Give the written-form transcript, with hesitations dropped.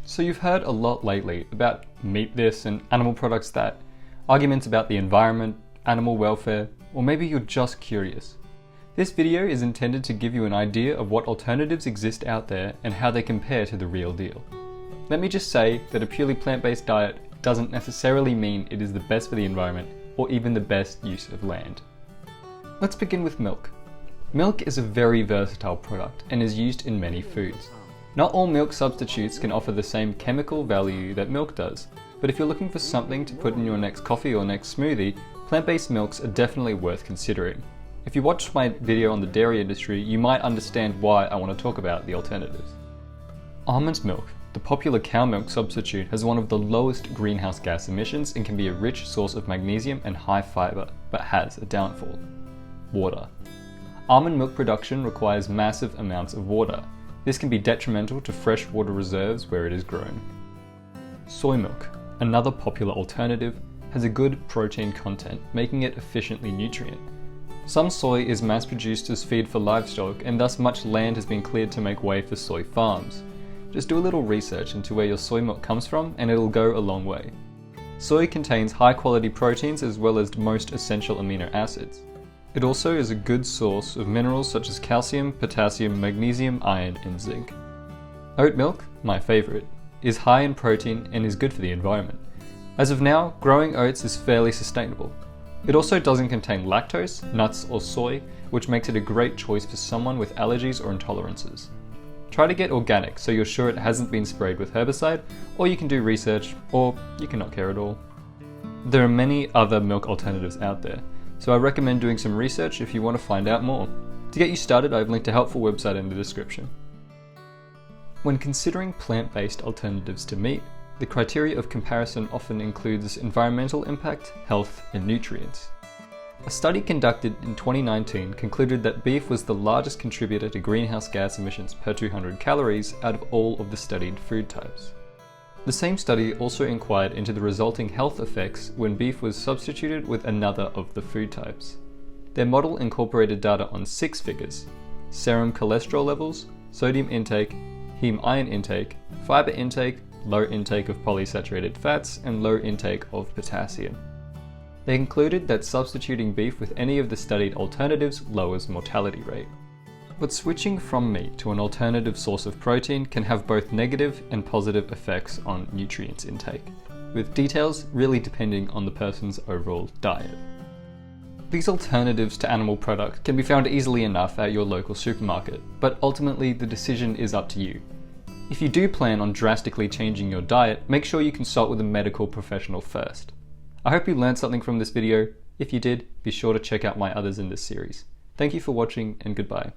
So you've heard a lot lately about meat this and animal products that, arguments about the environment, animal welfare, or maybe you're just curious. This video is intended to give you an idea of what alternatives exist out there and how they compare to the real deal. Let me just say that a purely plant-based diet doesn't necessarily mean it is the best for the environment or even the best use of land. Let's begin with milk. Milk is a very versatile product and is used in many foods. Not all milk substitutes can offer the same chemical value that milk does, but if you're looking for something to put in your next coffee or next smoothie, plant-based milks are definitely worth considering. If you watched my video on the dairy industry, you might understand why I want to talk about the alternatives. Almond milk, the popular cow milk substitute, has one of the lowest greenhouse gas emissions and can be a rich source of magnesium and high fiber, but has a downfall: water. Almond milk production requires massive amounts of water. This can be detrimental to freshwater reserves where it is grown. Soy milk, another popular alternative, has a good protein content, making it efficiently nutrient. Some soy is mass-produced as feed for livestock, and thus much land has been cleared to make way for soy farms. Just do a little research into where your soy milk comes from and it'll go a long way. Soy contains high-quality proteins as well as most essential amino acids. It also is a good source of minerals such as calcium, potassium, magnesium, iron, and zinc. Oat milk, my favourite, is high in protein and is good for the environment. As of now, growing oats is fairly sustainable. It also doesn't contain lactose, nuts, or soy, which makes it a great choice for someone with allergies or intolerances. Try to get organic so you're sure it hasn't been sprayed with herbicide, or you can do research, or you can not care at all. There are many other milk alternatives out there, so I recommend doing some research if you want to find out more. To get you started, I've linked a helpful website in the description. When considering plant-based alternatives to meat, the criteria of comparison often includes environmental impact, health, and nutrients. A study conducted in 2019 concluded that beef was the largest contributor to greenhouse gas emissions per 200 calories out of all of the studied food types. The same study also inquired into the resulting health effects when beef was substituted with another of the food types. Their model incorporated data on 6 figures: serum cholesterol levels, sodium intake, heme iron intake, fiber intake, low intake of polysaturated fats, and low intake of potassium. They concluded that substituting beef with any of the studied alternatives lowers mortality rate. But switching from meat to an alternative source of protein can have both negative and positive effects on nutrients intake, with details really depending on the person's overall diet. These alternatives to animal product can be found easily enough at your local supermarket, but ultimately the decision is up to you. If you do plan on drastically changing your diet, make sure you consult with a medical professional first. I hope you learned something from this video. If you did, be sure to check out my others in this series. Thank you for watching, and goodbye.